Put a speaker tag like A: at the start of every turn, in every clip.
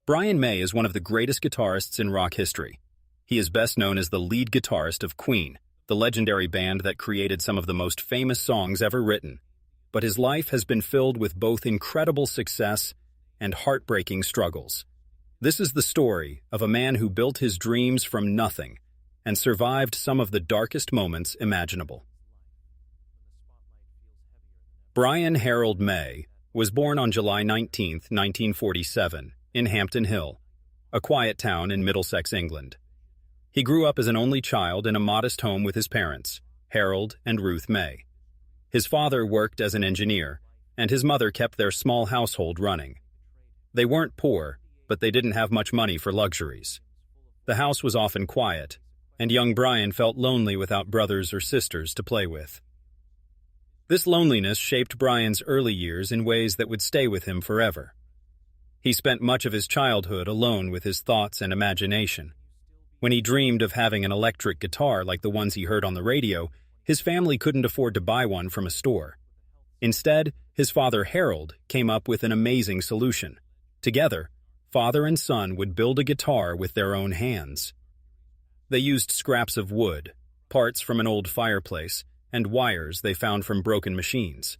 A: Brian May is one of the greatest guitarists in rock history. He is best known as the lead guitarist of Queen, the legendary band that created some of the most famous songs ever written. But his life has been filled with both incredible success and heartbreaking struggles. This is the story of a man who built his dreams from nothing and survived some of the darkest moments imaginable. Brian Harold May was born on July 19, 1947, in Hampton Hill, a quiet town in Middlesex, England. He grew up as an only child in a modest home with his parents, Harold and Ruth May. His father worked as an engineer, and his mother kept their small household running. They weren't poor, but they didn't have much money for luxuries. The house was often quiet, and young Brian felt lonely without brothers or sisters to play with. This loneliness shaped Brian's early years in ways that would stay with him forever. He spent much of his childhood alone with his thoughts and imagination. When he dreamed of having an electric guitar like the ones he heard on the radio, his family couldn't afford to buy one from a store. Instead, his father Harold came up with an amazing solution. Together, father and son would build a guitar with their own hands. They used scraps of wood, parts from an old fireplace, and wires they found from broken machines.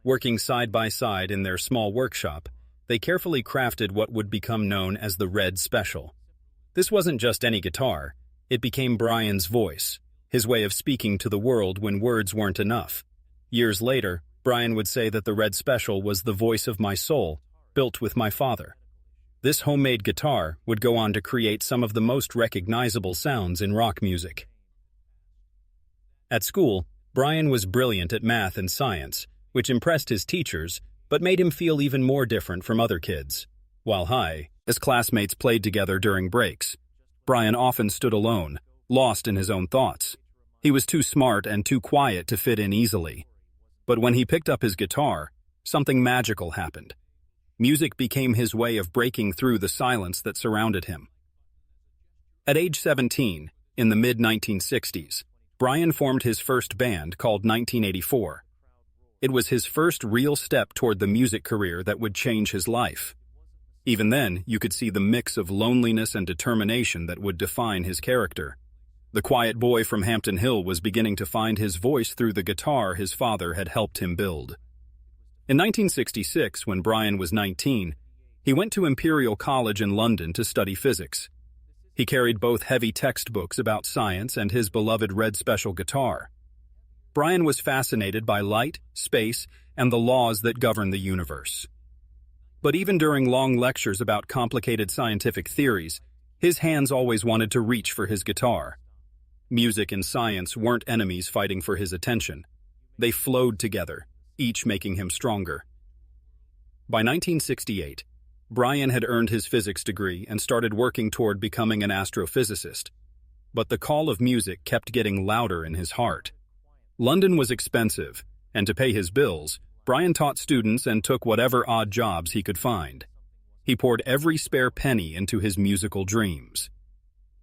A: Working side by side in their small workshop, they carefully crafted what would become known as the Red Special. This wasn't just any guitar, it became Brian's voice, his way of speaking to the world when words weren't enough. Years later, Brian would say that the Red Special was the voice of my soul, built with my father. This homemade guitar would go on to create some of the most recognizable sounds in rock music. At school, Brian was brilliant at math and science, which impressed his teachers, but made him feel even more different from other kids. While his classmates played together during breaks. Brian often stood alone, lost in his own thoughts. He was too smart and too quiet to fit in easily. But when he picked up his guitar, something magical happened. Music became his way of breaking through the silence that surrounded him. At age 17, in the mid-1960s, Brian formed his first band called 1984. It was his first real step toward the music career that would change his life. Even then, you could see the mix of loneliness and determination that would define his character. The quiet boy from Hampton Hill was beginning to find his voice through the guitar his father had helped him build. In 1966, when Brian was 19, he went to Imperial College in London to study physics. He carried both heavy textbooks about science and his beloved Red Special guitar. Brian was fascinated by light, space, and the laws that govern the universe. But even during long lectures about complicated scientific theories, his hands always wanted to reach for his guitar. Music and science weren't enemies fighting for his attention. They flowed together, each making him stronger. By 1968, Brian had earned his physics degree and started working toward becoming an astrophysicist. But the call of music kept getting louder in his heart. London was expensive, and to pay his bills, Brian taught students and took whatever odd jobs he could find. He poured every spare penny into his musical dreams.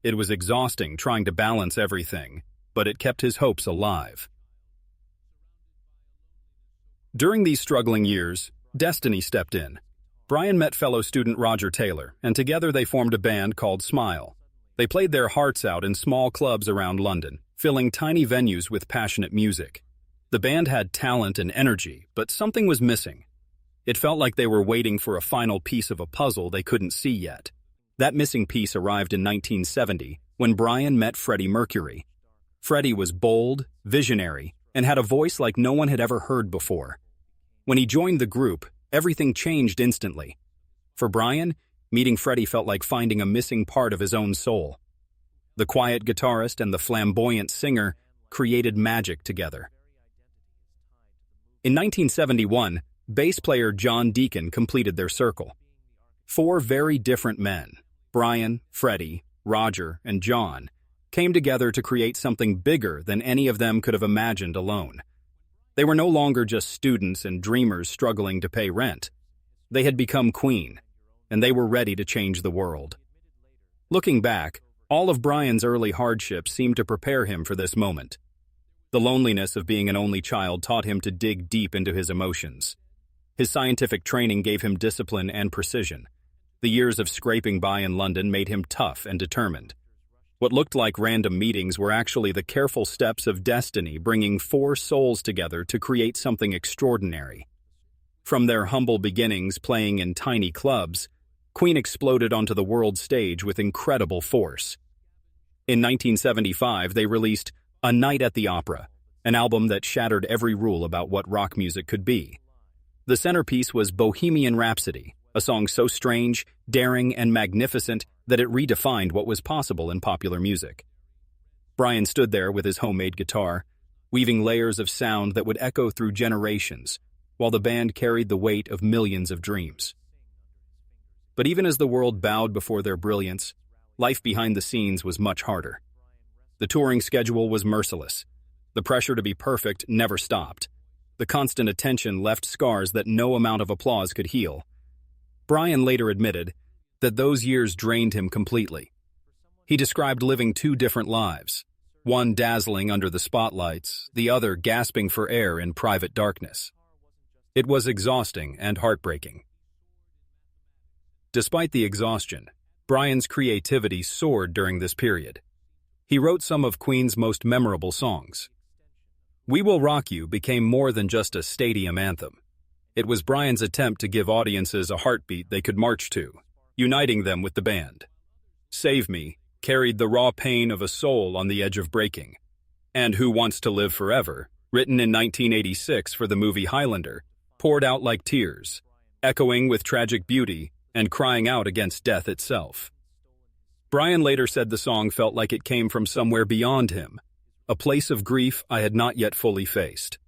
A: It was exhausting trying to balance everything, but it kept his hopes alive. During these struggling years, destiny stepped in. Brian met fellow student Roger Taylor, and together they formed a band called Smile. They played their hearts out in small clubs around London, filling tiny venues with passionate music. The band had talent and energy, but something was missing. It felt like they were waiting for a final piece of a puzzle they couldn't see yet. That missing piece arrived in 1970 when Brian met Freddie Mercury. Freddie was bold, visionary, and had a voice like no one had ever heard before. When he joined the group, everything changed instantly. For Brian, meeting Freddie felt like finding a missing part of his own soul. The quiet guitarist and the flamboyant singer created magic together. In 1971, bass player John Deacon completed their circle. 4 very different men, Brian, Freddie, Roger, and John, came together to create something bigger than any of them could have imagined alone. They were no longer just students and dreamers struggling to pay rent. They had become Queen, and they were ready to change the world. Looking back, all of Brian's early hardships seemed to prepare him for this moment. The loneliness of being an only child taught him to dig deep into his emotions. His scientific training gave him discipline and precision. The years of scraping by in London made him tough and determined. What looked like random meetings were actually the careful steps of destiny bringing four souls together to create something extraordinary. From their humble beginnings playing in tiny clubs, Queen exploded onto the world stage with incredible force. In 1975, they released A Night at the Opera, an album that shattered every rule about what rock music could be. The centerpiece was Bohemian Rhapsody, a song so strange, daring, and magnificent that it redefined what was possible in popular music. Brian stood there with his homemade guitar, weaving layers of sound that would echo through generations, while the band carried the weight of millions of dreams. But even as the world bowed before their brilliance, life behind the scenes was much harder. The touring schedule was merciless. The pressure to be perfect never stopped. The constant attention left scars that no amount of applause could heal. Brian later admitted that those years drained him completely. He described living two different lives, one dazzling under the spotlights, the other gasping for air in private darkness. It was exhausting and heartbreaking. Despite the exhaustion, Brian's creativity soared during this period. He wrote some of Queen's most memorable songs. We Will Rock You became more than just a stadium anthem. It was Brian's attempt to give audiences a heartbeat they could march to, uniting them with the band. Save Me carried the raw pain of a soul on the edge of breaking. And Who Wants to Live Forever, written in 1986 for the movie Highlander, poured out like tears, echoing with tragic beauty and crying out against death itself. Brian later said the song felt like it came from somewhere beyond him, a place of grief I had not yet fully faced.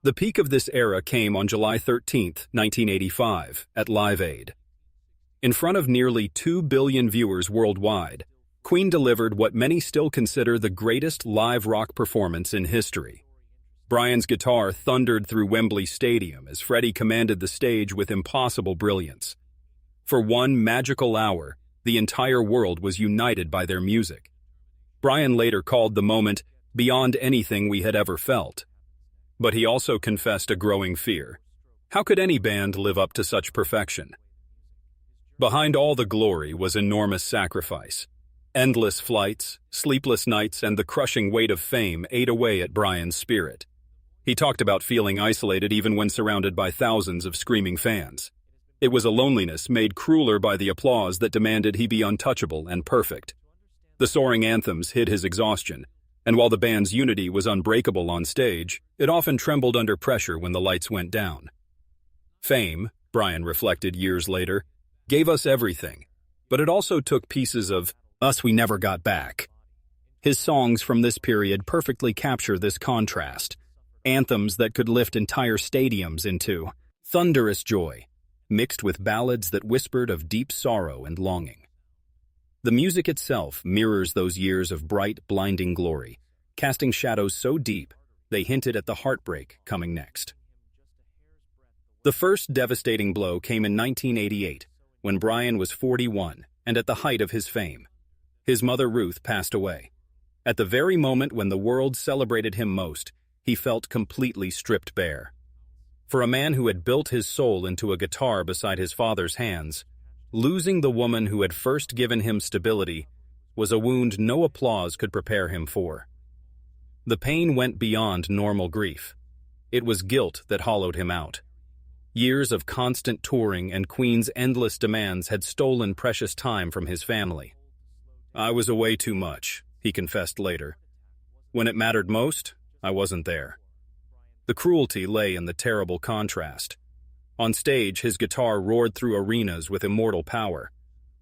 A: The peak of this era came on July 13, 1985, at Live Aid. In front of nearly 2 billion viewers worldwide, Queen delivered what many still consider the greatest live rock performance in history. Brian's guitar thundered through Wembley Stadium as Freddie commanded the stage with impossible brilliance. For one magical hour, the entire world was united by their music. Brian later called the moment beyond anything we had ever felt. But he also confessed a growing fear. How could any band live up to such perfection? Behind all the glory was enormous sacrifice. Endless flights, sleepless nights, and the crushing weight of fame ate away at Brian's spirit. He talked about feeling isolated even when surrounded by thousands of screaming fans. It was a loneliness made crueler by the applause that demanded he be untouchable and perfect. The soaring anthems hid his exhaustion, and while the band's unity was unbreakable on stage, it often trembled under pressure when the lights went down. Fame, Brian reflected years later, gave us everything, but it also took pieces of us we never got back. His songs from this period perfectly capture this contrast. Anthems that could lift entire stadiums into thunderous joy, mixed with ballads that whispered of deep sorrow and longing. The music itself mirrors those years of bright, blinding glory, casting shadows so deep they hinted at the heartbreak coming next. The first devastating blow came in 1988, when Brian was 41 and at the height of his fame. His mother Ruth passed away. At the very moment when the world celebrated him most, he felt completely stripped bare. For a man who had built his soul into a guitar beside his father's hands, losing the woman who had first given him stability was a wound no applause could prepare him for. The pain went beyond normal grief. It was guilt that hollowed him out. Years of constant touring and Queen's endless demands had stolen precious time from his family. I was away too much, he confessed later. When it mattered most, I wasn't there. The cruelty lay in the terrible contrast. On stage, his guitar roared through arenas with immortal power.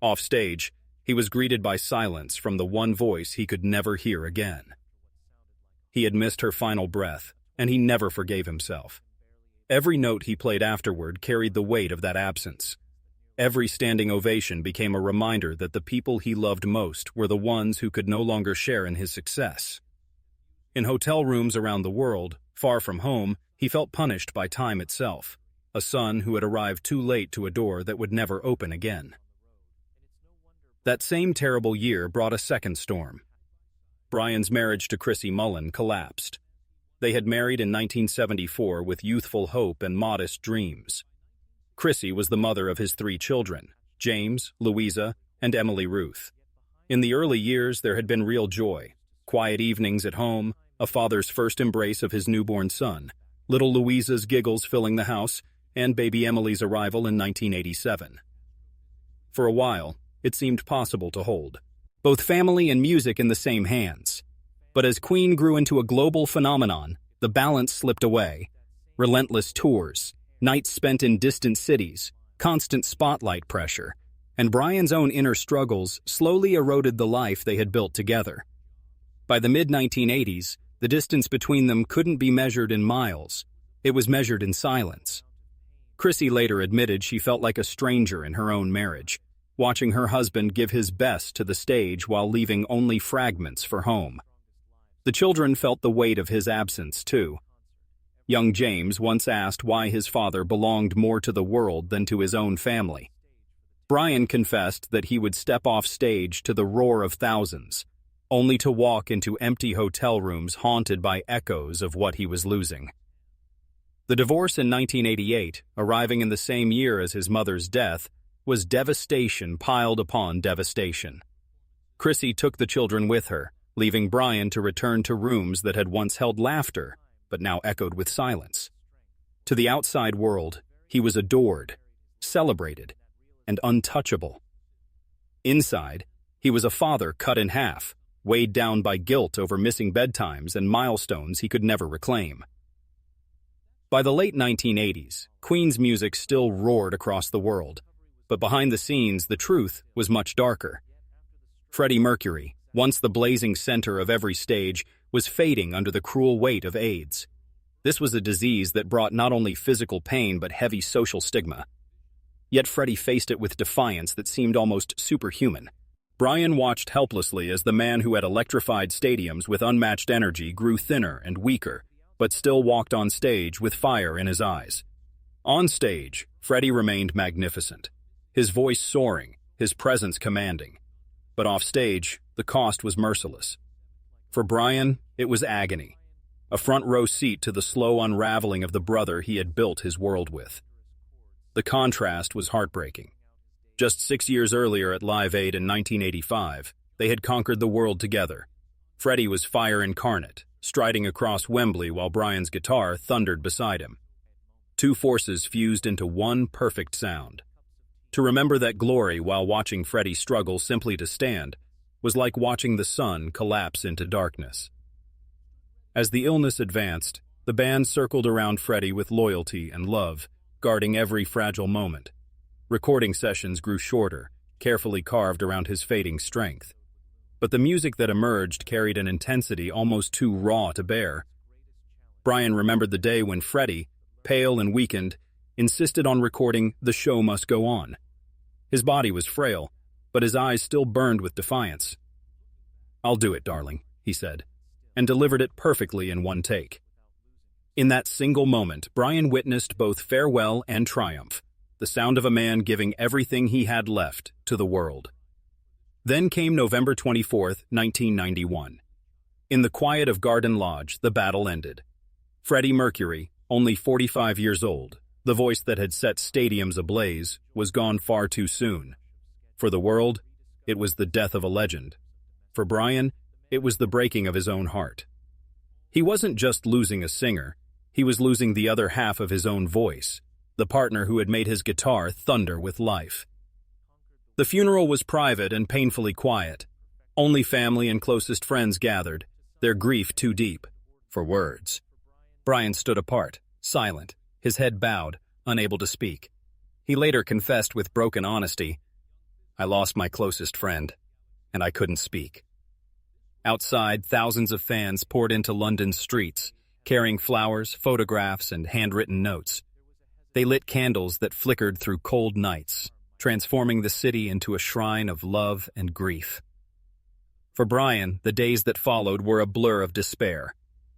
A: Off stage, he was greeted by silence from the one voice he could never hear again. He had missed her final breath, and he never forgave himself. Every note he played afterward carried the weight of that absence. Every standing ovation became a reminder that the people he loved most were the ones who could no longer share in his success. In hotel rooms around the world, far from home, he felt punished by time itself, a son who had arrived too late to a door that would never open again. That same terrible year brought a second storm. Brian's marriage to Chrissy Mullen collapsed. They had married in 1974 with youthful hope and modest dreams. Chrissy was the mother of his 3 children, James, Louisa, and Emily Ruth. In the early years, there had been real joy. Quiet evenings at home, a father's first embrace of his newborn son, little Louisa's giggles filling the house, and baby Emily's arrival in 1987. For a while, it seemed possible to hold both family and music in the same hands. But as Queen grew into a global phenomenon, the balance slipped away. Relentless tours, nights spent in distant cities, constant spotlight pressure, and Brian's own inner struggles slowly eroded the life they had built together. By the mid-1980s, the distance between them couldn't be measured in miles. It was measured in silence. Chrissy later admitted she felt like a stranger in her own marriage, watching her husband give his best to the stage while leaving only fragments for home. The children felt the weight of his absence, too. Young James once asked why his father belonged more to the world than to his own family. Brian confessed that he would step off stage to the roar of thousands, only to walk into empty hotel rooms haunted by echoes of what he was losing. The divorce in 1988, arriving in the same year as his mother's death, was devastation piled upon devastation. Chrissy took the children with her, leaving Brian to return to rooms that had once held laughter, but now echoed with silence. To the outside world, he was adored, celebrated, and untouchable. Inside, he was a father cut in half, weighed down by guilt over missing bedtimes and milestones he could never reclaim. By the late 1980s, Queen's music still roared across the world, but behind the scenes, the truth was much darker. Freddie Mercury, once the blazing center of every stage, was fading under the cruel weight of AIDS. This was a disease that brought not only physical pain but heavy social stigma. Yet Freddie faced it with defiance that seemed almost superhuman. Brian watched helplessly as the man who had electrified stadiums with unmatched energy grew thinner and weaker, but still walked on stage with fire in his eyes. On stage, Freddie remained magnificent, his voice soaring, his presence commanding. But off stage, the cost was merciless. For Brian, it was agony, a front-row seat to the slow unraveling of the brother he had built his world with. The contrast was heartbreaking. Just 6 years earlier at Live Aid in 1985, they had conquered the world together. Freddie was fire incarnate, striding across Wembley while Brian's guitar thundered beside him. 2 forces fused into one perfect sound. To remember that glory while watching Freddie struggle simply to stand was like watching the sun collapse into darkness. As the illness advanced, the band circled around Freddie with loyalty and love, guarding every fragile moment. Recording sessions grew shorter, carefully carved around his fading strength. But the music that emerged carried an intensity almost too raw to bear. Brian remembered the day when Freddie, pale and weakened, insisted on recording "The Show Must Go On." His body was frail, but his eyes still burned with defiance. "I'll do it, darling," he said, and delivered it perfectly in one take. In that single moment, Brian witnessed both farewell and triumph, the sound of a man giving everything he had left to the world. Then came November 24th, 1991. In the quiet of Garden Lodge, the battle ended. Freddie Mercury, only 45 years old, the voice that had set stadiums ablaze, was gone far too soon. For the world, it was the death of a legend. For Brian, it was the breaking of his own heart. He wasn't just losing a singer, he was losing the other half of his own voice, the partner who had made his guitar thunder with life. The funeral was private and painfully quiet. Only family and closest friends gathered, their grief too deep for words. Brian stood apart, silent, his head bowed, unable to speak. He later confessed with broken honesty, "I lost my closest friend, and I couldn't speak." Outside, thousands of fans poured into London's streets, carrying flowers, photographs, and handwritten notes. They lit candles that flickered through cold nights, transforming the city into a shrine of love and grief. For Brian, the days that followed were a blur of despair.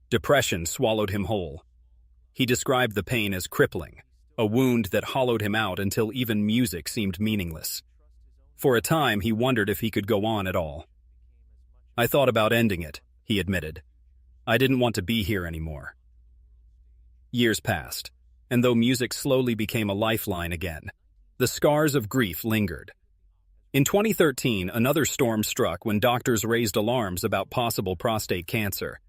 A: Depression swallowed him whole. He described the pain as crippling, a wound that hollowed him out until even music seemed meaningless. For a time, he wondered if he could go on at all. "I thought about ending it," he admitted. "I didn't want to be here anymore." Years passed. and though music slowly became a lifeline again, the scars of grief lingered. In 2013, another storm struck when doctors raised alarms about possible prostate cancer.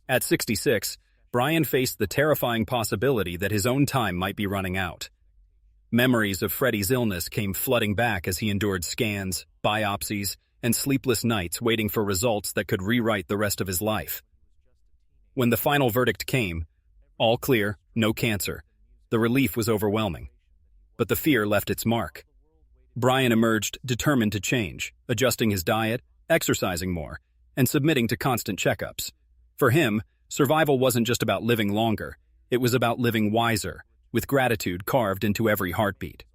A: At 66, Brian faced the terrifying possibility that his own time might be running out. Memories of Freddie's illness came flooding back as he endured scans, biopsies, and sleepless nights waiting for results that could rewrite the rest of his life. When the final verdict came, all clear, no cancer, the relief was overwhelming. But the fear left its mark. Brian emerged determined to change, adjusting his diet, exercising more, and submitting to constant checkups. For him, survival wasn't just about living longer, it was about living wiser, with gratitude carved into every heartbeat.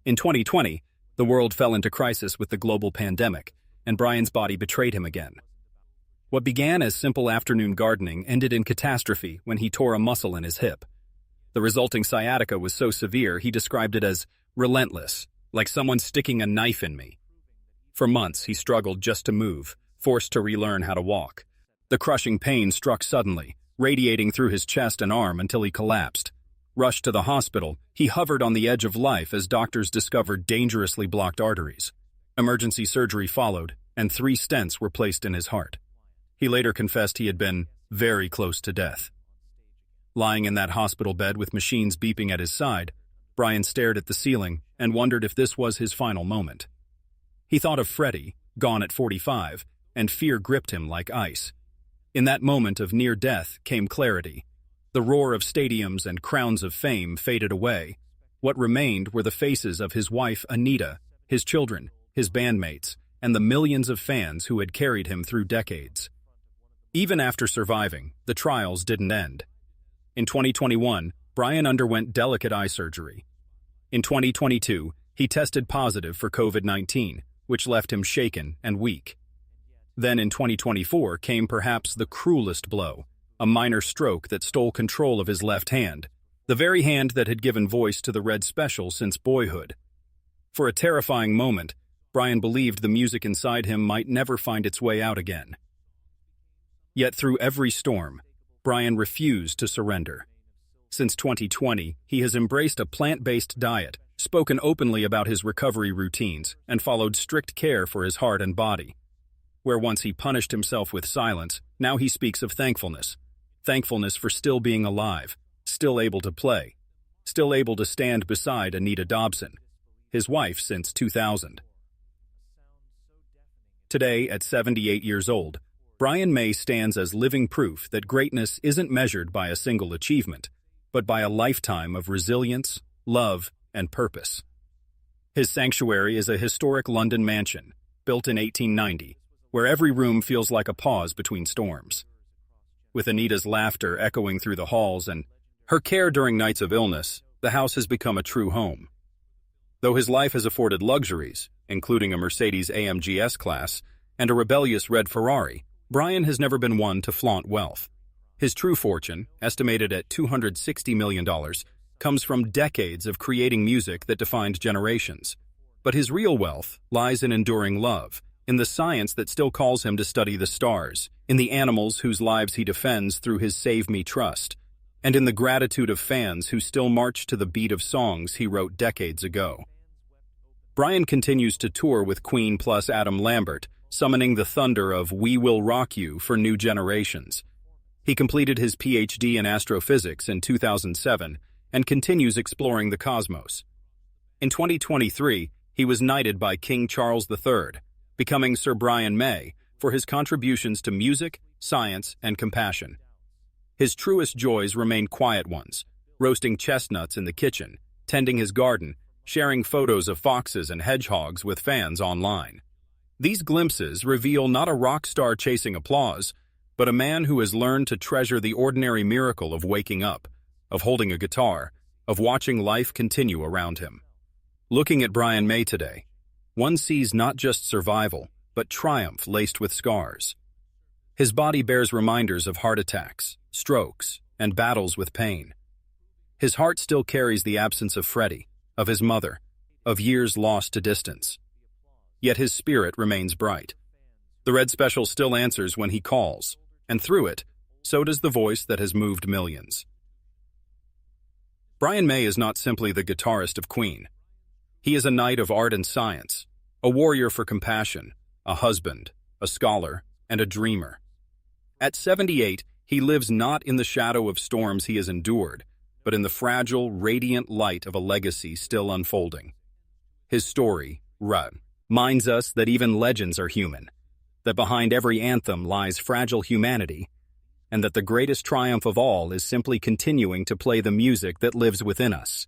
A: In 2020, the world fell into crisis with the global pandemic, and Brian's body betrayed him again. What began as simple afternoon gardening ended in catastrophe when he tore a muscle in his hip. The resulting sciatica was so severe he described it as relentless, like someone sticking a knife in me. For months, he struggled just to move, forced to relearn how to walk. The crushing pain struck suddenly, radiating through his chest and arm until he collapsed. Rushed to the hospital, he hovered on the edge of life as doctors discovered dangerously blocked arteries. Emergency surgery followed, and 3 stents were placed in his heart. He later confessed he had been very close to death. Lying in that hospital bed with machines beeping at his side, Brian stared at the ceiling and wondered if this was his final moment. He thought of Freddie, gone at 45, and fear gripped him like ice. In that moment of near death came clarity. The roar of stadiums and crowns of fame faded away. What remained were the faces of his wife, Anita, his children, his bandmates, and the millions of fans who had carried him through decades. Even after surviving, the trials didn't end. In 2021, Brian underwent delicate eye surgery. In 2022, he tested positive for COVID-19, which left him shaken and weak. Then in 2024 came perhaps the cruelest blow, a minor stroke that stole control of his left hand, the very hand that had given voice to the Red Special since boyhood. For a terrifying moment, Brian believed the music inside him might never find its way out again. Yet through every storm, Brian refused to surrender. Since 2020, he has embraced a plant-based diet, spoken openly about his recovery routines, and followed strict care for his heart and body. Where once he punished himself with silence, now he speaks of thankfulness. Thankfulness for still being alive, still able to play, still able to stand beside Anita Dobson, his wife since 2000. Today, at 78 years old, Brian May stands as living proof that greatness isn't measured by a single achievement, but by a lifetime of resilience, love, and purpose. His sanctuary is a historic London mansion, built in 1890, where every room feels like a pause between storms. With Anita's laughter echoing through the halls and her care during nights of illness, the house has become a true home. Though his life has afforded luxuries, including a Mercedes-AMG S-Class and a rebellious red Ferrari, Brian has never been one to flaunt wealth. His true fortune, estimated at $260 million, comes from decades of creating music that defined generations. But his real wealth lies in enduring love, in the science that still calls him to study the stars, in the animals whose lives he defends through his Save Me Trust, and in the gratitude of fans who still march to the beat of songs he wrote decades ago. Brian continues to tour with Queen plus Adam Lambert, summoning the thunder of We Will Rock You for new generations. He completed his PhD in astrophysics in 2007 and continues exploring the cosmos. In 2023, he was knighted by King Charles III, becoming Sir Brian May for his contributions to music, science, and compassion. His truest joys remain quiet ones, roasting chestnuts in the kitchen, tending his garden, sharing photos of foxes and hedgehogs with fans online. These glimpses reveal not a rock star chasing applause, but a man who has learned to treasure the ordinary miracle of waking up, of holding a guitar, of watching life continue around him. Looking at Brian May today, one sees not just survival, but triumph laced with scars. His body bears reminders of heart attacks, strokes, and battles with pain. His heart still carries the absence of Freddie, of his mother, of years lost to distance. Yet his spirit remains bright. The Red Special still answers when he calls, and through it, so does the voice that has moved millions. Brian May is not simply the guitarist of Queen. He is a knight of art and science, a warrior for compassion, a husband, a scholar, and a dreamer. At 78, he lives not in the shadow of storms he has endured, but in the fragile, radiant light of a legacy still unfolding. His story, reminds us that even legends are human, that behind every anthem lies fragile humanity, and that the greatest triumph of all is simply continuing to play the music that lives within us.